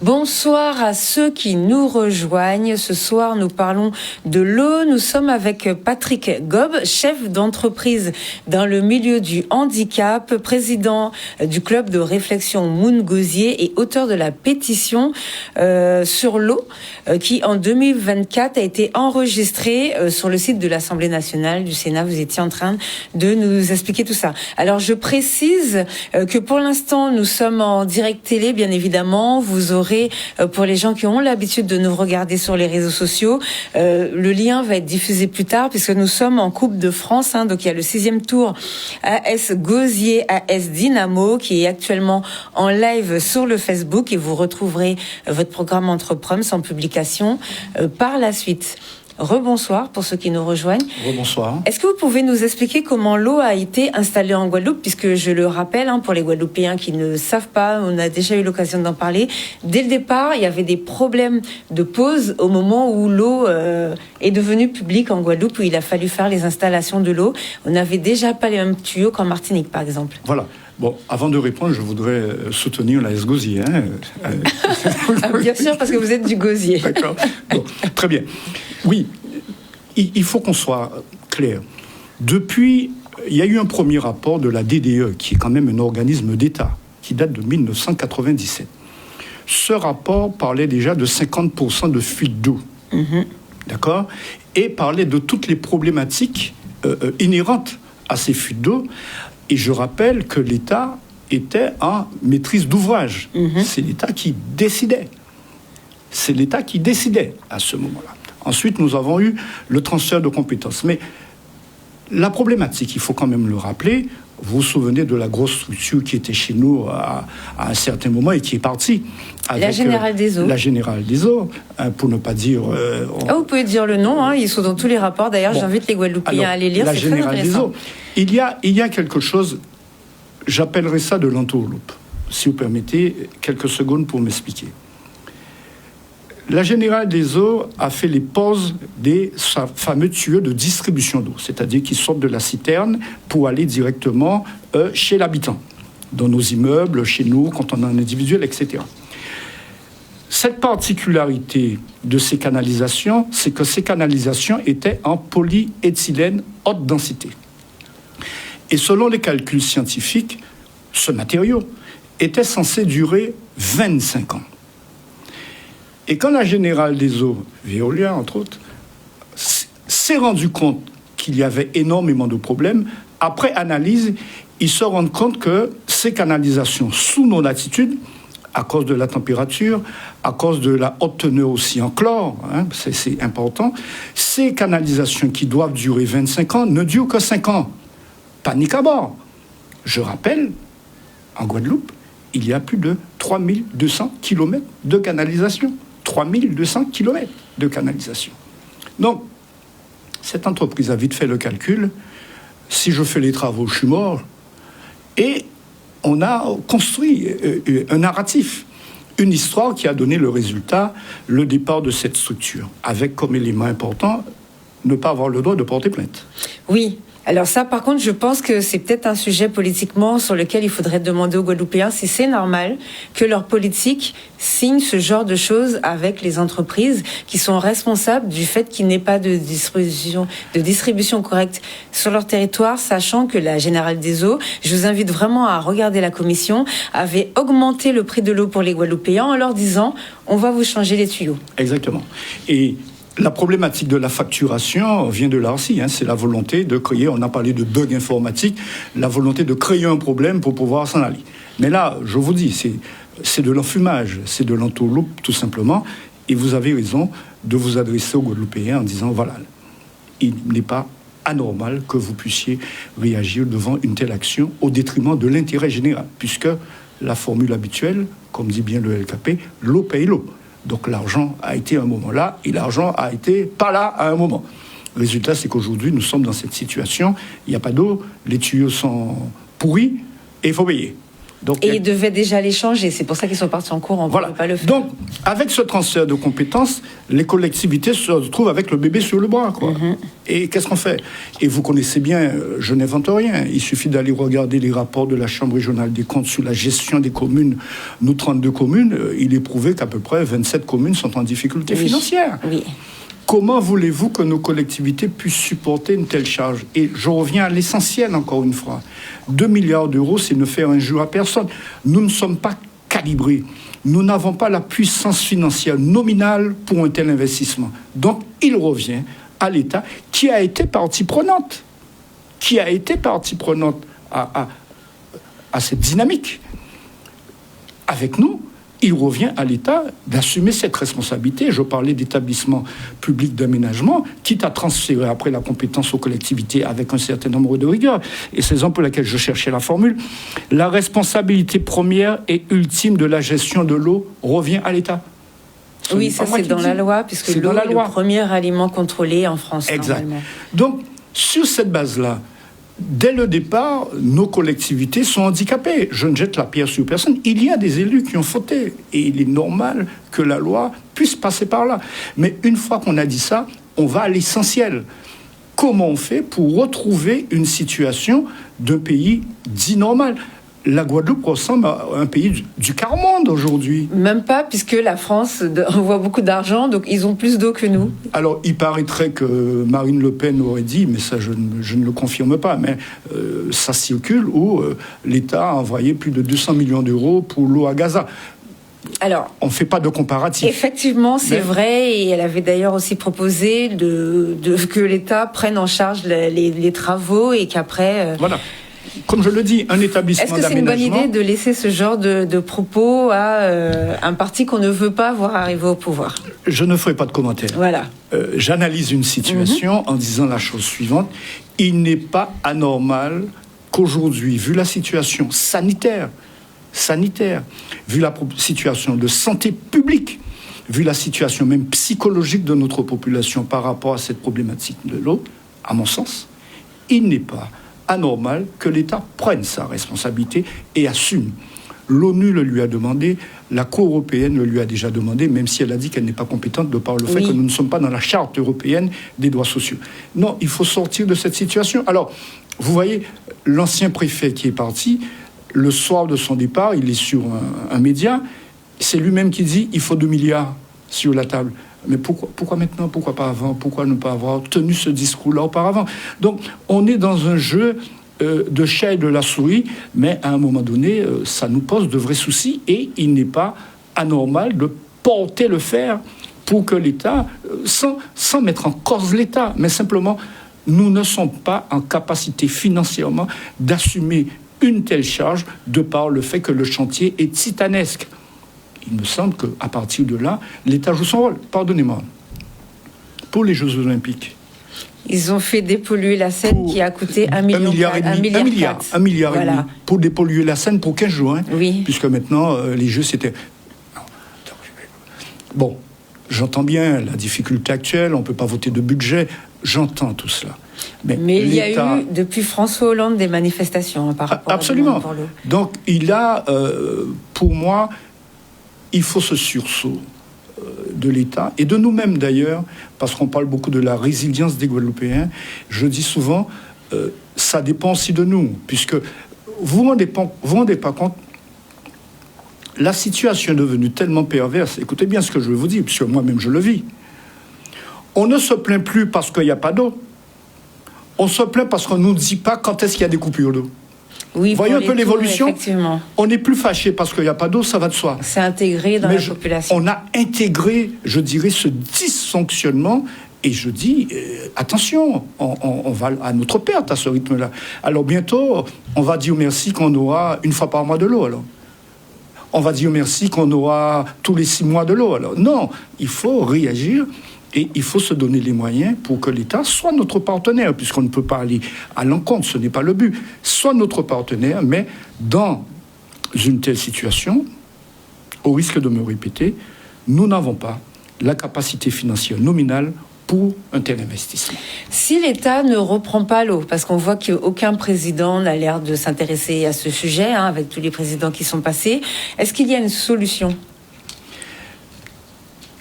Bonsoir à ceux qui nous rejoignent. Ce soir, nous parlons de l'eau. Nous sommes avec Patrick Gob, chef d'entreprise dans le milieu du handicap, président du club de réflexion Moungosier et auteur de la pétition sur l'eau qui, en 2024, a été enregistrée sur le site de l'Assemblée nationale du Sénat. Vous étiez en train de nous expliquer tout ça. Alors, je précise que pour l'instant, nous sommes en direct télé, bien évidemment. Vous aurez, pour les gens qui ont l'habitude de nous regarder sur les réseaux sociaux, le lien va être diffusé plus tard puisque nous sommes en Coupe de France. Donc il y a le 6e tour AS Gosier, AS Dynamo qui est actuellement en live sur le Facebook et vous retrouverez votre programme Entreprendre en publication par la suite. Rebonsoir pour ceux qui nous rejoignent. Rebonsoir. Est-ce que vous pouvez nous expliquer comment l'eau a été installée en Guadeloupe, puisque je le rappelle, pour les Guadeloupéens qui ne savent pas, on a déjà eu l'occasion d'en parler. Dès le départ, il y avait des problèmes de pause au moment où l'eau est devenue publique en Guadeloupe, où il a fallu faire les installations de l'eau. On n'avait déjà pas les mêmes tuyaux qu'en Martinique, par exemple. Voilà. Bon, avant de répondre, je voudrais soutenir l'AS Gosier. Bien sûr, parce que vous êtes du Gosier. D'accord. Bon, très bien. Oui, il faut qu'on soit clair. Depuis, il y a eu un premier rapport de la DDE, qui est quand même un organisme d'État, qui date de 1997. Ce rapport parlait déjà de 50% de fuite d'eau. D'accord ? Et parlait de toutes les problématiques inhérentes à ces fuites d'eau. Et je rappelle que l'État était en maîtrise d'ouvrage. C'est l'État qui décidait. C'est l'État qui décidait à ce moment-là. Ensuite, nous avons eu le transfert de compétences. Mais la problématique, il faut quand même le rappeler, vous vous souvenez de la grosse structure qui était chez nous à un certain moment et qui est partie. Avec, la Générale des Eaux. La Générale des Eaux, pour ne pas dire... vous pouvez dire le nom, ils sont dans tous les rapports. D'ailleurs, j'invite les Guadeloupéens à les lire, c'est très intéressant. Il y a quelque chose, j'appellerais ça de l'entourloupe. Si vous permettez quelques secondes pour m'expliquer. La Générale des Eaux a fait les pauses des fameux tuyaux de distribution d'eau, c'est-à-dire qui sortent de la citerne pour aller directement chez l'habitant, dans nos immeubles, chez nous, quand on est en individuel, etc. Cette particularité de ces canalisations, c'est que ces canalisations étaient en polyéthylène haute densité. Et selon les calculs scientifiques, ce matériau était censé durer 25 ans. Et quand la Générale des Eaux, Veolia entre autres, s'est rendu compte qu'il y avait énormément de problèmes, après analyse, ils se rendent compte que ces canalisations sous nos latitudes, à cause de la température, à cause de la haute teneur aussi en chlore, c'est important, ces canalisations qui doivent durer 25 ans ne durent que 5 ans. Panique à bord. Je rappelle, en Guadeloupe, il y a plus de 3200 km de canalisation. 3200 km de canalisation. Donc, cette entreprise a vite fait le calcul. Si je fais les travaux, je suis mort. Et on a construit un narratif, une histoire qui a donné le résultat, le départ de cette structure, avec comme élément important, ne pas avoir le droit de porter plainte. Oui. Alors ça, par contre, je pense que c'est peut-être un sujet politiquement sur lequel il faudrait demander aux Guadeloupéens si c'est normal que leur politique signe ce genre de choses avec les entreprises qui sont responsables du fait qu'il n'ait pas de distribution correcte sur leur territoire, sachant que la Générale des Eaux, je vous invite vraiment à regarder la commission, avait augmenté le prix de l'eau pour les Guadeloupéens en leur disant « on va vous changer les tuyaux ». Exactement. Et la problématique de la facturation vient de là aussi. C'est la volonté de créer, on a parlé de bug informatique, la volonté de créer un problème pour pouvoir s'en aller. Mais là, je vous dis, c'est de l'enfumage, c'est de l'entourloupe tout simplement. Et vous avez raison de vous adresser aux Guadeloupéens en disant, voilà, il n'est pas anormal que vous puissiez réagir devant une telle action au détriment de l'intérêt général. Puisque la formule habituelle, comme dit bien le LKP, l'eau paye l'eau. Donc l'argent a été à un moment là, et l'argent a été pas là à un moment. Le résultat, c'est qu'aujourd'hui, nous sommes dans cette situation. Il n'y a pas d'eau, les tuyaux sont pourris, et il faut payer. Donc, et ils devaient déjà les changer. C'est pour ça qu'ils sont partis en cours. On ne peut pas le faire. Donc, avec ce transfert de compétences, les collectivités se retrouvent avec le bébé sur le bras, quoi. Et qu'est-ce qu'on fait? Et vous connaissez bien, je n'invente rien. Il suffit d'aller regarder les rapports de la Chambre régionale des comptes sur la gestion des communes. Nous, 32 communes, il est prouvé qu'à peu près 27 communes sont en difficulté financière. Oui. Comment voulez-vous que nos collectivités puissent supporter une telle charge? Et je reviens à l'essentiel, encore une fois. 2 milliards d'euros, c'est ne faire injure à personne. Nous ne sommes pas calibrés. Nous n'avons pas la puissance financière nominale pour un tel investissement. Donc, il revient à l'État, qui a été partie prenante. À cette dynamique. Avec nous, il revient à l'État d'assumer cette responsabilité. Je parlais d'établissement public d'aménagement, quitte à transférer après la compétence aux collectivités avec un certain nombre de rigueurs. Et c'est raison pour laquelle je cherchais la formule. La responsabilité première et ultime de la gestion de l'eau revient à l'État. Oui, ça c'est dans la loi, puisque l'eau est le premier aliment contrôlé en France. Exact. Donc, sur cette base-là, dès le départ, nos collectivités sont handicapées. Je ne jette la pierre sur personne. Il y a des élus qui ont fauté. Et il est normal que la loi puisse passer par là. Mais une fois qu'on a dit ça, on va à l'essentiel. Comment on fait pour retrouver une situation d'un pays dit normal? La Guadeloupe ressemble à un pays du quart-monde aujourd'hui. Même pas, puisque la France envoie beaucoup d'argent, donc ils ont plus d'eau que nous. Alors, il paraîtrait que Marine Le Pen aurait dit, mais ça je ne le confirme pas, mais ça circule, où l'État a envoyé plus de 200 millions d'euros pour l'eau à Gaza. Alors, on ne fait pas de comparatif. Effectivement, c'est vrai, et elle avait d'ailleurs aussi proposé que l'État prenne en charge les travaux et qu'après... Voilà. Comme je le dis, un établissement d'aménagement... Est-ce que c'est une bonne idée de laisser ce genre de propos à un parti qu'on ne veut pas voir arriver au pouvoir? Je ne ferai pas de commentaire. Voilà. J'analyse une situation en disant la chose suivante. Il n'est pas anormal qu'aujourd'hui, vu la situation sanitaire, vu la situation de santé publique, vu la situation même psychologique de notre population par rapport à cette problématique de l'eau, à mon sens, il n'est pas anormal que l'État prenne sa responsabilité et assume. L'ONU le lui a demandé, la Cour européenne le lui a déjà demandé, même si elle a dit qu'elle n'est pas compétente de par le fait que nous ne sommes pas dans la charte européenne des droits sociaux. Non, il faut sortir de cette situation. Alors, vous voyez, l'ancien préfet qui est parti, le soir de son départ, il est sur un média, c'est lui-même qui dit « il faut 2 milliards sur la table ». Mais pourquoi maintenant? Pourquoi pas avant? Pourquoi ne pas avoir tenu ce discours-là auparavant? Donc, on est dans un jeu de chat et de la souris, mais à un moment donné, ça nous pose de vrais soucis et il n'est pas anormal de porter le fer pour que l'État, sans mettre en cause l'État, mais simplement, nous ne sommes pas en capacité financièrement d'assumer une telle charge de par le fait que le chantier est titanesque. Il me semble qu'à partir de là, l'État joue son rôle. Pardonnez-moi. Pour les Jeux Olympiques. Ils ont fait dépolluer la Seine qui a coûté 1 milliard et demi. Pour dépolluer la Seine pour 15 jours. Oui. Puisque maintenant, les Jeux, c'était... Bon, j'entends bien la difficulté actuelle, on ne peut pas voter de budget, j'entends tout cela. Mais il y a eu, depuis François Hollande, des manifestations par rapport absolument. à l'eau. Donc, il a, pour moi... Il faut ce sursaut de l'État et de nous-mêmes d'ailleurs, parce qu'on parle beaucoup de la résilience des Guadeloupéens. Je dis souvent, ça dépend aussi de nous, puisque vous ne vous rendez pas compte, la situation est devenue tellement perverse. Écoutez bien ce que je vais vous dire, puisque moi-même je le vis. On ne se plaint plus parce qu'il n'y a pas d'eau. On se plaint parce qu'on ne nous dit pas quand est-ce qu'il y a des coupures d'eau. Oui, voyez un peu l'évolution. Effectivement. On n'est plus fâché parce qu'il n'y a pas d'eau, ça va de soi. C'est intégré dans la population. On a intégré, je dirais, ce dysfonctionnement. Et je dis, attention, on va à notre perte à ce rythme-là. Alors bientôt, on va dire merci qu'on aura une fois par mois de l'eau. Alors, on va dire merci qu'on aura tous les 6 mois de l'eau. Alors, non, il faut réagir. Et il faut se donner les moyens pour que l'État soit notre partenaire, puisqu'on ne peut pas aller à l'encontre, ce n'est pas le but. Soit notre partenaire, mais dans une telle situation, au risque de me répéter, nous n'avons pas la capacité financière nominale pour un tel investissement. Si l'État ne reprend pas l'eau, parce qu'on voit qu'aucun président n'a l'air de s'intéresser à ce sujet, avec tous les présidents qui sont passés, est-ce qu'il y a une solution ?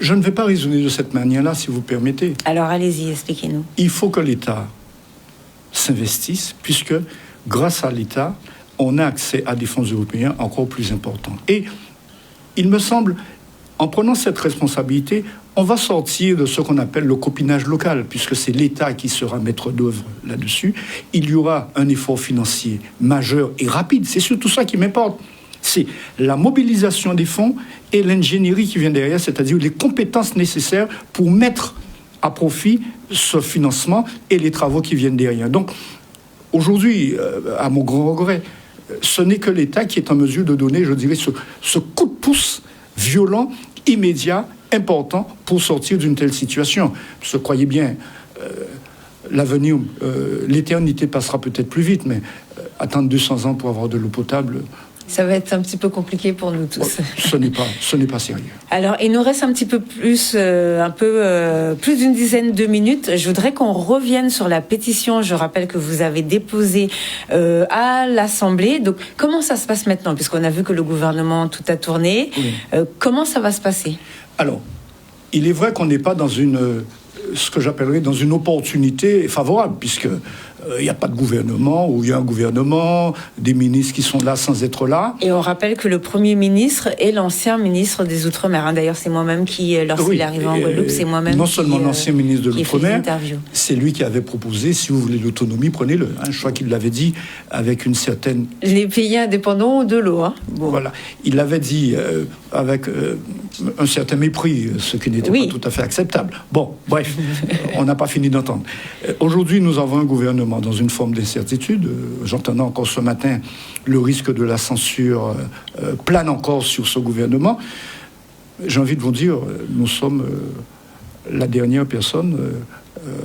Je ne vais pas raisonner de cette manière-là, si vous permettez. Alors allez-y, expliquez-nous. Il faut que l'État s'investisse, puisque grâce à l'État, on a accès à des fonds européens encore plus importants. Et il me semble, en prenant cette responsabilité, on va sortir de ce qu'on appelle le copinage local, puisque c'est l'État qui sera maître d'œuvre là-dessus. Il y aura un effort financier majeur et rapide. C'est surtout ça qui m'importe. C'est la mobilisation des fonds et l'ingénierie qui vient derrière, c'est-à-dire les compétences nécessaires pour mettre à profit ce financement et les travaux qui viennent derrière. Donc, aujourd'hui, à mon grand regret, ce n'est que l'État qui est en mesure de donner, je dirais, ce coup de pouce violent, immédiat, important pour sortir d'une telle situation. Parce que croyez bien, l'avenir, l'éternité passera peut-être plus vite, mais attendre 200 ans pour avoir de l'eau potable... Ça va être un petit peu compliqué pour nous tous. Ce n'est pas sérieux. Alors, il nous reste un petit peu plus, plus d'une dizaine de minutes. Je voudrais qu'on revienne sur la pétition. Je rappelle que vous avez déposé à l'Assemblée. Donc, comment ça se passe maintenant ? Puisqu'on a vu que le gouvernement, tout a tourné. Oui. Comment ça va se passer ? Alors, il est vrai qu'on n'est pas dans ce que j'appellerais dans une opportunité favorable, puisque il n'y a pas de gouvernement, ou il y a un gouvernement, des ministres qui sont là sans être là. Et on rappelle que le Premier ministre est l'ancien ministre des Outre-mer. D'ailleurs, c'est moi-même qui, lorsqu'il est arrivé en Guadeloupe, c'est moi-même non seulement l'ancien ministre de l'Outre-mer, c'est lui qui avait proposé, si vous voulez l'autonomie, prenez-le. Je crois qu'il l'avait dit avec une certaine... Les pays indépendants de l'eau. Bon. Voilà. Il l'avait dit avec un certain mépris, ce qui n'était pas tout à fait acceptable. Bon, bref, on n'a pas fini d'entendre. Aujourd'hui, nous avons un gouvernement dans une forme d'incertitude. J'entendais encore ce matin le risque de la censure plane encore sur ce gouvernement. J'ai envie de vous dire, nous sommes la dernière personne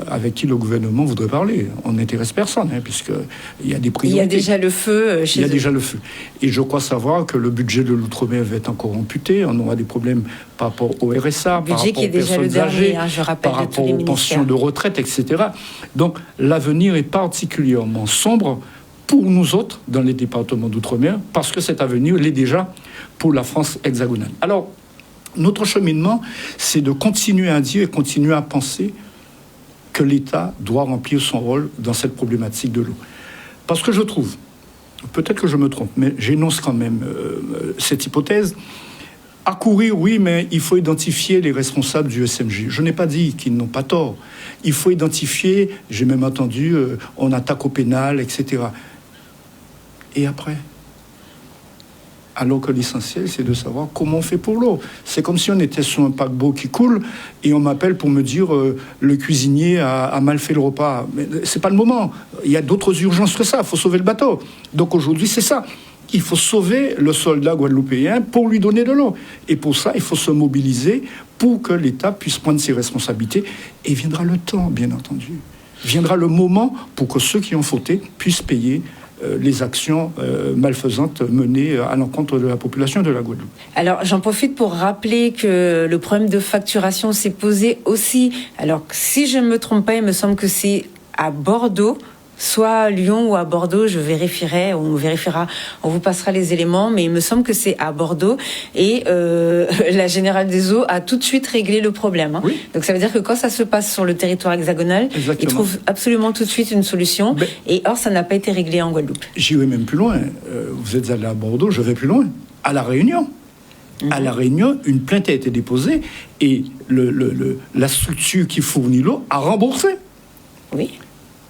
avec qui le gouvernement voudrait parler. On n'intéresse personne, puisqu'il y a des priorités. Il y a déjà le feu chez eux. Il y a déjà le feu. Et je crois savoir que le budget de l'Outre-mer va être encore amputé. On aura des problèmes par rapport au RSA, par rapport aux personnes âgées, par rapport aux pensions de retraite, etc. Donc, l'avenir est particulièrement sombre pour nous autres dans les départements d'Outre-mer, parce que cet avenir l'est déjà pour la France hexagonale. Alors, notre cheminement, c'est de continuer à dire et continuer à penser que l'État doit remplir son rôle dans cette problématique de l'eau. Parce que je trouve, peut-être que je me trompe, mais j'énonce quand même cette hypothèse. Accourir, oui, mais il faut identifier les responsables du SMG. Je n'ai pas dit qu'ils n'ont pas tort. Il faut identifier, j'ai même entendu, on attaque au pénal, etc. Et après ? Alors que l'essentiel, c'est de savoir comment on fait pour l'eau. C'est comme si on était sur un paquebot qui coule et on m'appelle pour me dire le cuisinier a mal fait le repas. Mais c'est pas le moment. Il y a d'autres urgences que ça. Il faut sauver le bateau. Donc aujourd'hui, c'est ça. Il faut sauver le soldat guadeloupéen pour lui donner de l'eau. Et pour ça, il faut se mobiliser pour que l'État puisse prendre ses responsabilités. Et viendra le temps, bien entendu. Viendra le moment pour que ceux qui ont fauté puissent payer les actions malfaisantes menées à l'encontre de la population de la Guadeloupe. Alors, j'en profite pour rappeler que le problème de facturation s'est posé aussi. Alors, si je ne me trompe pas, il me semble que c'est à Bordeaux, soit à Lyon ou à Bordeaux, on vérifiera, on vous passera les éléments, mais il me semble que c'est à Bordeaux et la Générale des Eaux a tout de suite réglé le problème. Oui. Donc ça veut dire que quand ça se passe sur le territoire hexagonal, ils trouvent absolument tout de suite une solution. Et or, ça n'a pas été réglé en Guadeloupe. J'irai même plus loin. Vous êtes allé à Bordeaux, je vais plus loin. À La Réunion. À La Réunion, une plainte a été déposée et la structure qui fournit l'eau a remboursé. Oui.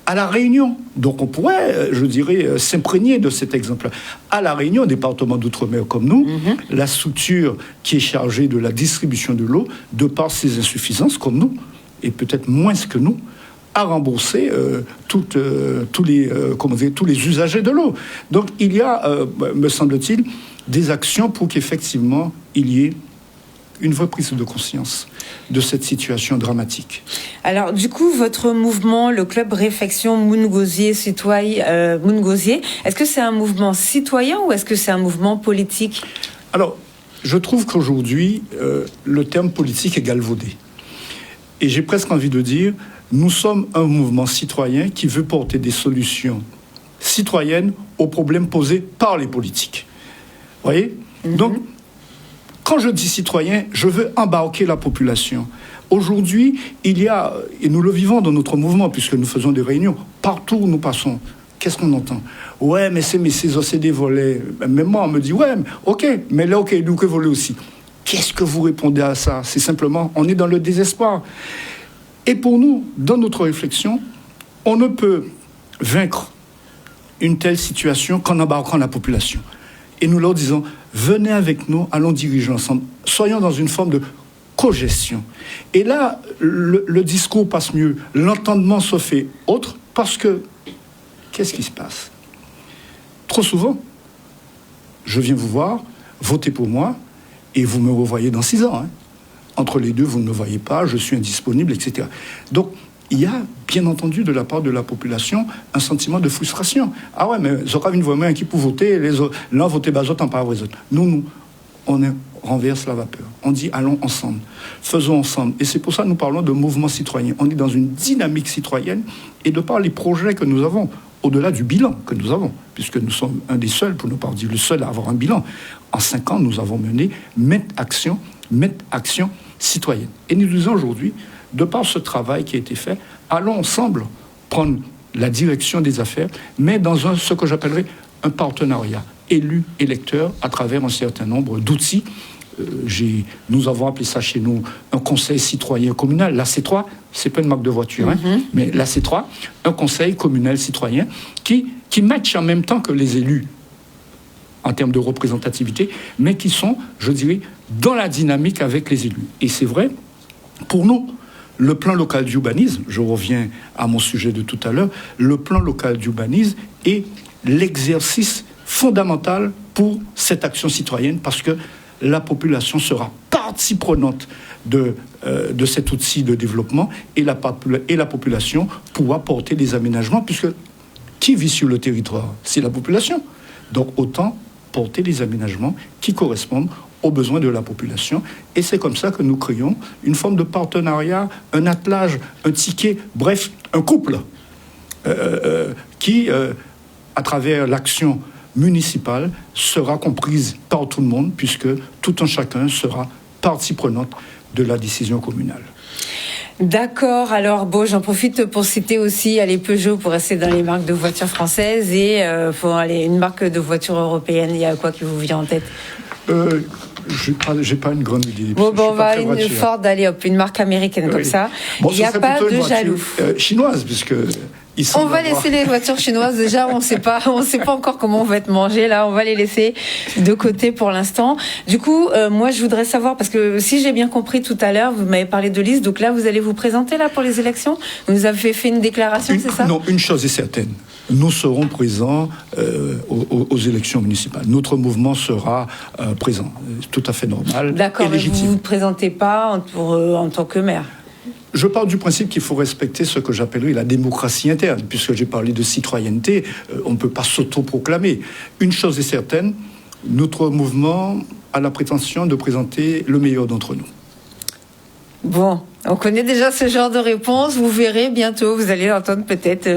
À La Réunion. Donc on pourrait, je dirais, s'imprégner de cet exemple-là. À La Réunion, département d'outre-mer comme nous, la structure qui est chargée de la distribution de l'eau, de par ses insuffisances comme nous, et peut-être moins que nous, a remboursé tous les usagers de l'eau. Donc il y a, me semble-t-il, des actions pour qu'effectivement il y ait une vraie prise de conscience de cette situation dramatique. Alors, du coup, votre mouvement, le Club Réflexion Moungosier Citoyen, Moungosier, est-ce que c'est un mouvement citoyen ou est-ce que c'est un mouvement politique ? Alors, je trouve qu'aujourd'hui, le terme politique est galvaudé. Et j'ai presque envie de dire, nous sommes un mouvement citoyen qui veut porter des solutions citoyennes aux problèmes posés par les politiques. Vous voyez ? Donc, quand je dis citoyen, je veux embarquer la population. Aujourd'hui, il y a, et nous le vivons dans notre mouvement, puisque nous faisons des réunions, partout où nous passons, qu'est-ce qu'on entend ? Ouais, mais c'est des volets. Même moi, on me dit, ouais, ok, mais là, ok, nous que volets aussi. Qu'est-ce que vous répondez à ça ? C'est simplement, on est dans le désespoir. Et pour nous, dans notre réflexion, on ne peut vaincre une telle situation qu'en embarquant la population. Et nous leur disons, venez avec nous, allons diriger ensemble. Soyons dans une forme de cogestion. Et là, le discours passe mieux, l'entendement se fait autre, parce que, qu'est-ce qui se passe ? Trop souvent, je viens vous voir, votez pour moi, et vous me revoyez dans 6 ans. Hein. Entre les deux, vous ne me voyez pas, je suis indisponible, etc. Donc, il y a, bien entendu, de la part de la population, un sentiment de frustration. Ah ouais, mais Zora une voix qui pour voter, les autres, l'un voter bazot en par les autres. Nous, on renverse la vapeur. On dit, allons ensemble, faisons ensemble. Et c'est pour ça que nous parlons de mouvement citoyen. On est dans une dynamique citoyenne, et de par les projets que nous avons, au-delà du bilan que nous avons, puisque nous sommes un des seuls, pour ne pas dire le seul à avoir un bilan. En 5 ans, nous avons mené maintes actions citoyennes. Et nous disons aujourd'hui, de par ce travail qui a été fait, allons ensemble prendre la direction des affaires, mais dans ce que j'appellerais un partenariat élus-électeurs à travers un certain nombre d'outils. Nous avons appelé ça chez nous un conseil citoyen communal. La C3, c'est pas une marque de voiture, mais la C3, un conseil communal citoyen qui match en même temps que les élus en termes de représentativité, mais qui sont, je dirais, dans la dynamique avec les élus. Et c'est vrai, pour nous, le plan local d'urbanisme, je reviens à mon sujet de tout à l'heure, le plan local d'urbanisme est l'exercice fondamental pour cette action citoyenne, parce que la population sera partie prenante de cet outil de développement, et la population pourra porter des aménagements, puisque qui vit sur le territoire ? C'est la population. Donc autant porter des aménagements qui correspondent aux besoins de la population. Et c'est comme ça que nous créons une forme de partenariat, un attelage, un ticket, bref, un couple qui, à travers l'action municipale, sera comprise par tout le monde, puisque tout un chacun sera partie prenante de la décision communale. D'accord, alors bon, j'en profite pour citer aussi Peugeot, pour rester dans les marques de voitures françaises, et pour une marque de voiture européenne. Il y a quoi qui vous vient en tête ? J'ai pas une grande idée. Bon, on va une Ford, allez hop, une marque américaine comme ça. Bon, il n'y a pas de jaloux. Chinoise, puisque on va laisser les voitures chinoises. Déjà, on sait pas encore comment on va être mangé. Là, on va les laisser de côté pour l'instant. Du coup, moi, je voudrais savoir, parce que si j'ai bien compris tout à l'heure, vous m'avez parlé de liste. Donc là, vous allez vous présenter là pour les élections. Vous nous avez fait une déclaration, c'est ça ? Non, une chose est certaine. Nous serons présents aux élections municipales. Notre mouvement sera présent. C'est tout à fait normal. D'accord, et légitime. Mais vous ne vous présentez pas en tant que maire ? Je pars du principe qu'il faut respecter ce que j'appellerais la démocratie interne. Puisque j'ai parlé de citoyenneté, on ne peut pas s'autoproclamer. Une chose est certaine, notre mouvement a la prétention de présenter le meilleur d'entre nous. Bon, on connaît déjà ce genre de réponse. Vous verrez bientôt, vous allez l'entendre peut-être.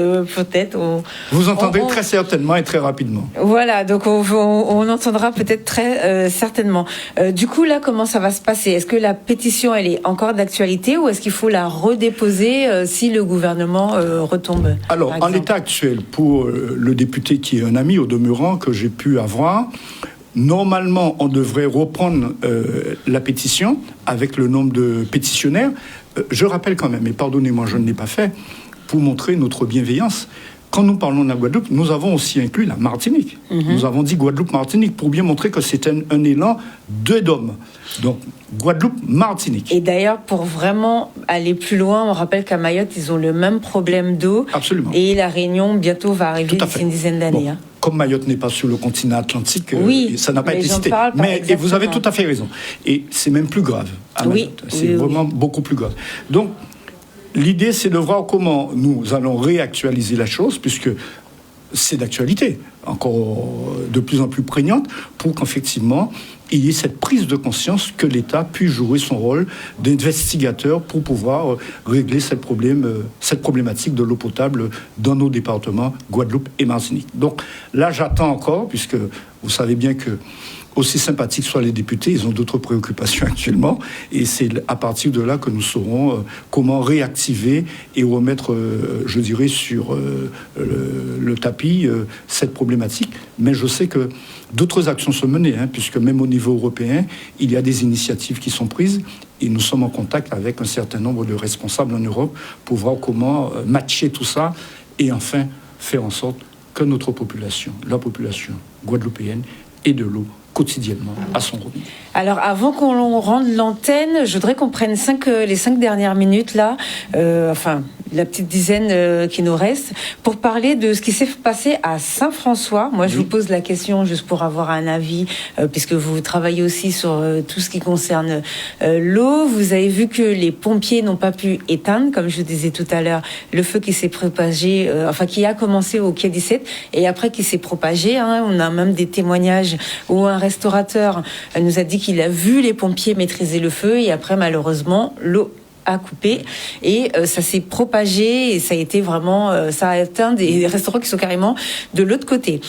Vous entendrez très certainement et très rapidement. Voilà, donc on entendra peut-être très certainement. Du coup, là, comment ça va se passer ? Est-ce que la pétition, elle est encore d'actualité, ou est-ce qu'il faut la redéposer si le gouvernement retombe ? Alors, en l'état actuel, pour le député qui est un ami au demeurant que j'ai pu avoir, normalement, on devrait reprendre la pétition avec le nombre de pétitionnaires. Je rappelle quand même, et pardonnez-moi, je ne l'ai pas fait, pour montrer notre bienveillance. Quand nous parlons de la Guadeloupe, nous avons aussi inclus la Martinique. Nous avons dit Guadeloupe-Martinique pour bien montrer que c'est un élan de d'hommes. Donc, Guadeloupe-Martinique. Et d'ailleurs, pour vraiment aller plus loin, on rappelle qu'à Mayotte, ils ont le même problème d'eau. Absolument. Et la Réunion, bientôt, va arriver d'ici une dizaine d'années. Bon. Comme Mayotte n'est pas sur le continent atlantique, ça n'a pas été cité. Et vous avez tout à fait raison. Et c'est même plus grave à Mayotte. C'est vraiment beaucoup plus grave. Donc, l'idée, c'est de voir comment nous allons réactualiser la chose, puisque c'est d'actualité, encore de plus en plus prégnante, pour qu'effectivement, il y ait cette prise de conscience que l'État puisse jouer son rôle d'investigateur pour pouvoir régler cette problématique de l'eau potable dans nos départements, Guadeloupe et Martinique. Donc là, j'attends encore, puisque vous savez bien que aussi sympathiques soient les députés, ils ont d'autres préoccupations actuellement, et c'est à partir de là que nous saurons comment réactiver et remettre, je dirais, sur le tapis cette problématique. Mais je sais que d'autres actions sont menées, puisque même au niveau européen, il y a des initiatives qui sont prises, et nous sommes en contact avec un certain nombre de responsables en Europe pour voir comment matcher tout ça, et enfin faire en sorte que notre population, la population guadeloupéenne, ait de l'eau quotidiennement à son robinet. Alors, avant qu'on rende l'antenne, je voudrais qu'on prenne les 5 dernières minutes, là, la petite dizaine qui nous reste, pour parler de ce qui s'est passé à Saint-François. Moi, je vous pose la question juste pour avoir un avis, puisque vous travaillez aussi sur tout ce qui concerne l'eau. Vous avez vu que les pompiers n'ont pas pu éteindre, comme je vous disais tout à l'heure, le feu qui s'est propagé, qui a commencé au quai 17, et après qui s'est propagé. On a même des témoignages où un restaurateur nous a dit qu'il a vu les pompiers maîtriser le feu, et après, malheureusement, l'eau a coupé et ça s'est propagé et ça a été vraiment ça a atteint des restaurants qui sont carrément de l'autre côté.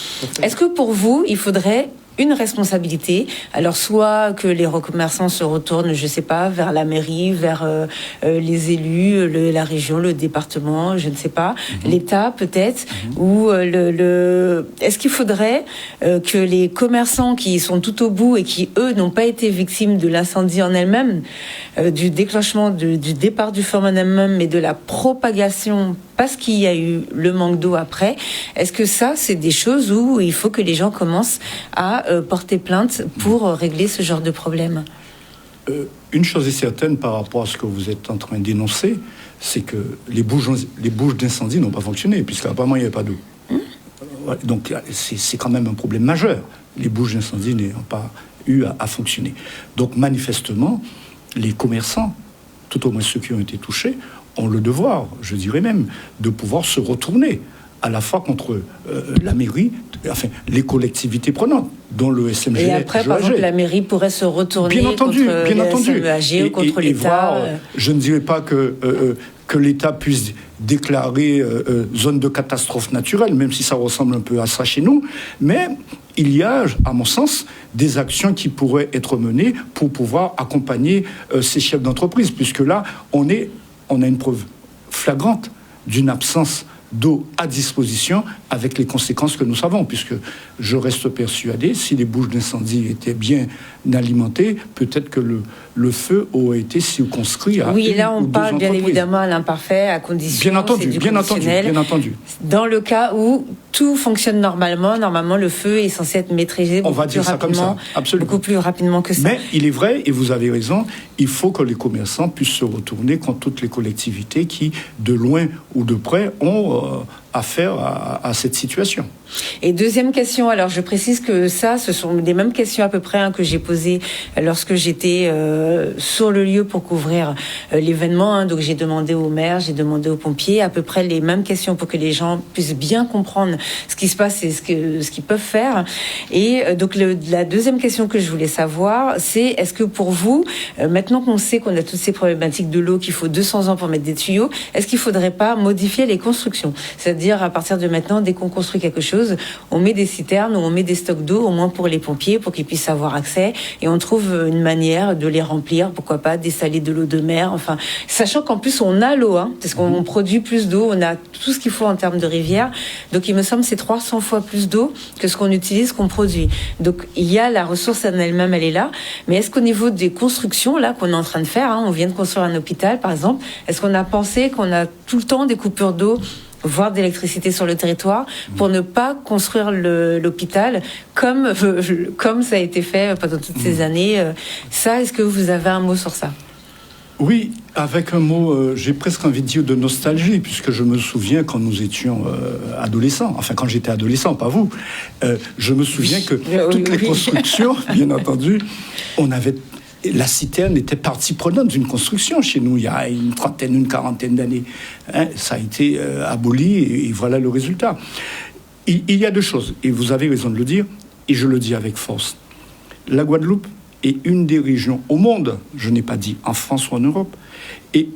Est-ce que pour vous il faudrait une responsabilité, alors soit que les commerçants se retournent, je sais pas, vers la mairie, vers les élus, la région, le département, je ne sais pas, l'État peut-être, ou est-ce qu'il faudrait que les commerçants qui sont tout au bout et qui, eux, n'ont pas été victimes de l'incendie en elle-même, du déclenchement, du départ du feu en elle-même, mais de la propagation parce qu'il y a eu le manque d'eau après, est-ce que ça, c'est des choses où il faut que les gens commencent à porter plainte pour régler ce genre de problème? Une chose est certaine par rapport à ce que vous êtes en train d'énoncer, c'est que les bouches d'incendie n'ont pas fonctionné, puisqu'apparemment il n'y avait pas d'eau. Donc c'est quand même un problème majeur. Les bouches d'incendie n'ont pas eu à fonctionner. Donc manifestement, les commerçants, tout au moins ceux qui ont été touchés, ont le devoir, je dirais même, de pouvoir se retourner à la fois contre la mairie, enfin les collectivités prenantes, dont le SMG. Et après, par exemple, la mairie pourrait se retourner contre le SMEAG ou contre l'État. Voir, je ne dirais pas que l'État puisse déclarer zone de catastrophe naturelle, même si ça ressemble un peu à ça chez nous, mais il y a, à mon sens, des actions qui pourraient être menées pour pouvoir accompagner ces chefs d'entreprise, puisque là, on a une preuve flagrante d'une absence d'eau à disposition avec les conséquences que nous savons, puisque je reste persuadé, si les bouches d'incendie étaient bien alimentées, peut-être que le feu aurait été circonscrit à oui, là on parle bien évidemment à l'imparfait, à condition bien entendu. Dans le cas où tout fonctionne normalement le feu est censé être maîtrisé beaucoup plus rapidement que ça. Mais il est vrai, et vous avez raison, il faut que les commerçants puissent se retourner contre toutes les collectivités qui, de loin ou de près, ont affaire à cette situation. Et deuxième question, alors je précise que ça, ce sont les mêmes questions à peu près que j'ai posées lorsque j'étais sur le lieu pour couvrir l'événement. Donc j'ai demandé au maire, j'ai demandé aux pompiers, à peu près les mêmes questions pour que les gens puissent bien comprendre ce qui se passe et ce qu'ils peuvent faire. Et donc la deuxième question que je voulais savoir, c'est est-ce que pour vous, maintenant qu'on sait qu'on a toutes ces problématiques de l'eau, qu'il faut 200 ans pour mettre des tuyaux, est-ce qu'il ne faudrait pas modifier les constructions? C'est-à-dire à partir de maintenant, dès qu'on construit quelque chose, on met des citernes ou on met des stocks d'eau, au moins pour les pompiers, pour qu'ils puissent avoir accès, et on trouve une manière de les remplir, pourquoi pas dessaler de l'eau de mer, enfin, sachant qu'en plus on a l'eau, parce qu'on produit plus d'eau, on a tout ce qu'il faut en termes de rivière, donc il me semble que c'est 300 fois plus d'eau que ce qu'on utilise, qu'on produit. Donc il y a la ressource en elle-même, elle est là, mais est-ce qu'au niveau des constructions, là, qu'on est en train de faire, on vient de construire un hôpital, par exemple, est-ce qu'on a pensé qu'on a tout le temps des coupures d'eau, voire d'électricité sur le territoire, pour ne pas construire l'hôpital comme ça a été fait pendant toutes ces années. Ça, est-ce que vous avez un mot sur ça? Oui, avec un mot, j'ai presque envie de dire de nostalgie, puisque je me souviens quand nous étions adolescents, enfin quand j'étais adolescent, pas vous, je me souviens que toutes les constructions, bien entendu, la citerne était partie prenante d'une construction chez nous il y a une quarantaine d'années. Ça a été aboli et voilà le résultat. Il y a deux choses, et vous avez raison de le dire, et je le dis avec force. La Guadeloupe est une des régions au monde, je n'ai pas dit en France ou en Europe, est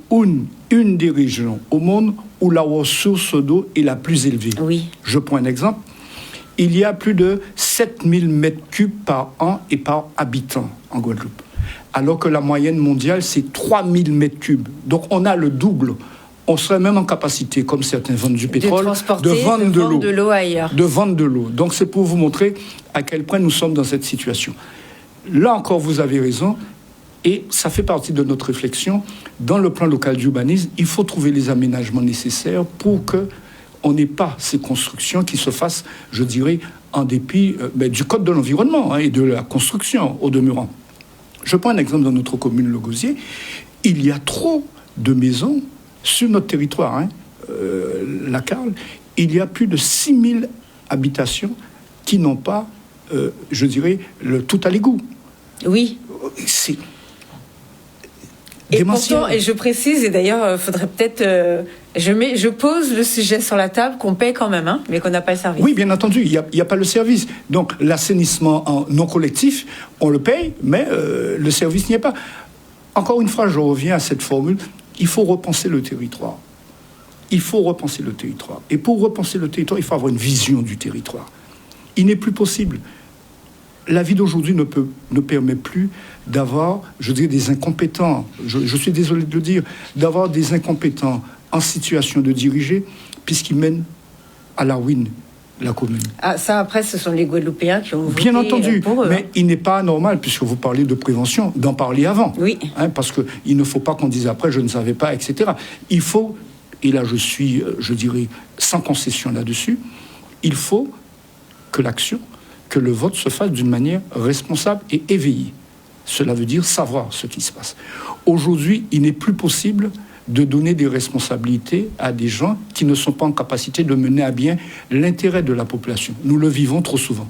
une des régions au monde où la ressource d'eau est la plus élevée. Oui. Je prends un exemple. Il y a plus de 7000 mètres cubes par an et par habitant en Guadeloupe. Alors que la moyenne mondiale, c'est 3000 mètres cubes. Donc on a le double. On serait même en capacité, comme certains vendent du pétrole, de vendre de l'eau ailleurs. De vendre de l'eau. Donc c'est pour vous montrer à quel point nous sommes dans cette situation. Là encore, vous avez raison. Et ça fait partie de notre réflexion. Dans le plan local d'urbanisme, il faut trouver les aménagements nécessaires pour qu'on n'ait pas ces constructions qui se fassent, je dirais, en dépit du code de l'environnement et de la construction au demeurant. Je prends un exemple dans notre commune, Le Gosier. Il y a trop de maisons sur notre territoire. La Carle, il y a plus de 6000 habitations qui n'ont pas, je dirais, le tout à l'égout. Oui. C'est... Et pourtant, et je précise, et d'ailleurs, faudrait peut-être... je pose le sujet sur la table qu'on paye quand même, mais qu'on n'a pas le service. Oui, bien entendu, il n'y a pas le service. Donc, l'assainissement non collectif, on le paye, mais le service n'y est pas. Encore une fois, je reviens à cette formule, il faut repenser le territoire. Il faut repenser le territoire. Et pour repenser le territoire, il faut avoir une vision du territoire. Il n'est plus possible. La vie d'aujourd'hui ne permet plus d'avoir, je dirais, des incompétents, je suis désolé de le dire, d'avoir des incompétents en situation de diriger, puisqu'ils mènent à la ruine la commune. Ah, ça, après, ce sont les Guadeloupéens qui ont voté bien entendu, pour eux. Mais il n'est pas anormal, puisque vous parlez de prévention, d'en parler avant. Oui. Parce qu'il ne faut pas qu'on dise après, je ne savais pas, etc. Il faut, et là je suis, je dirais, sans concession là-dessus, il faut que l'action, que le vote se fasse d'une manière responsable et éveillée. Cela veut dire savoir ce qui se passe. Aujourd'hui, il n'est plus possible de donner des responsabilités à des gens qui ne sont pas en capacité de mener à bien l'intérêt de la population. Nous le vivons trop souvent.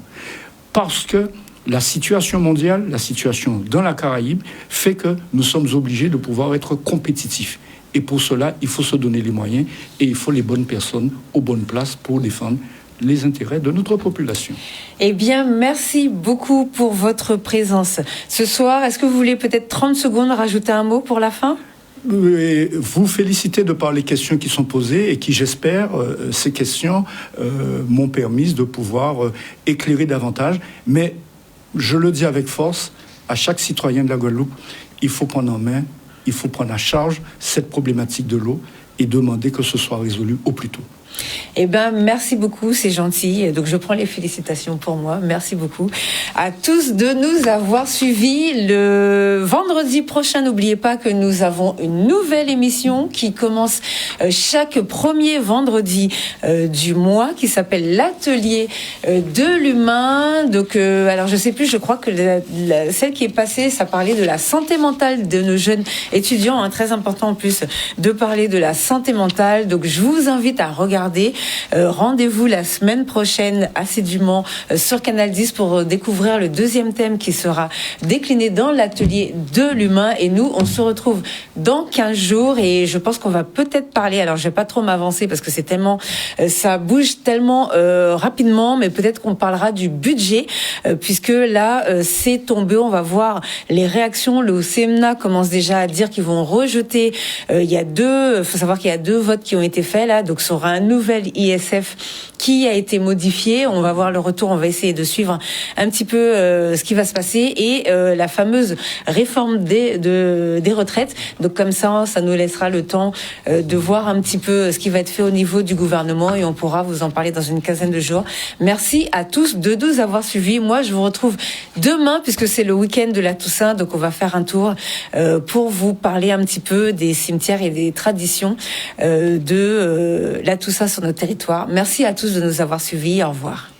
Parce que la situation mondiale, la situation dans la Caraïbe, fait que nous sommes obligés de pouvoir être compétitifs. Et pour cela, il faut se donner les moyens et il faut les bonnes personnes aux bonnes places pour défendre les intérêts de notre population. Eh bien, merci beaucoup pour votre présence. Ce soir, est-ce que vous voulez peut-être 30 secondes rajouter un mot pour la fin ? Vous féliciter de par les questions qui sont posées et qui, j'espère, ces questions m'ont permis de pouvoir éclairer davantage. Mais je le dis avec force, à chaque citoyen de la Guadeloupe, il faut prendre en main, il faut prendre à charge cette problématique de l'eau et demander que ce soit résolu au plus tôt. Eh bien, merci beaucoup, c'est gentil. Donc, je prends les félicitations pour moi. Merci beaucoup à tous de nous avoir suivis. Le vendredi prochain, n'oubliez pas que nous avons une nouvelle émission qui commence chaque premier vendredi du mois, qui s'appelle l'Atelier de l'Humain. Donc, alors, je sais plus, je crois que celle qui est passée, ça parlait de la santé mentale de nos jeunes étudiants. Très important en plus de parler de la santé mentale. Donc, je vous invite à regarder. Rendez-vous la semaine prochaine assidûment sur Canal 10 pour découvrir le deuxième thème qui sera décliné dans l'atelier de l'humain. Et nous, on se retrouve dans 15 jours et je pense qu'on va peut-être parler, alors je vais pas trop m'avancer parce que c'est tellement, ça bouge tellement rapidement, mais peut-être qu'on parlera du budget puisque là, c'est tombé, on va voir les réactions. Le CMNA commence déjà à dire qu'ils vont rejeter, faut savoir qu'il y a 2 votes qui ont été faits là, donc ça aura un nouvel ISF qui a été modifié. On va voir le retour, on va essayer de suivre un petit peu ce qui va se passer et la fameuse réforme des retraites. Donc comme ça nous laissera le temps de voir un petit peu ce qui va être fait au niveau du gouvernement et on pourra vous en parler dans une quinzaine de jours. Merci à tous de nous avoir suivis. Moi, je vous retrouve demain puisque c'est le week-end de la Toussaint, donc on va faire un tour pour vous parler un petit peu des cimetières et des traditions de la Toussaint sur notre territoire. Merci à tous de nous avoir suivis. Au revoir.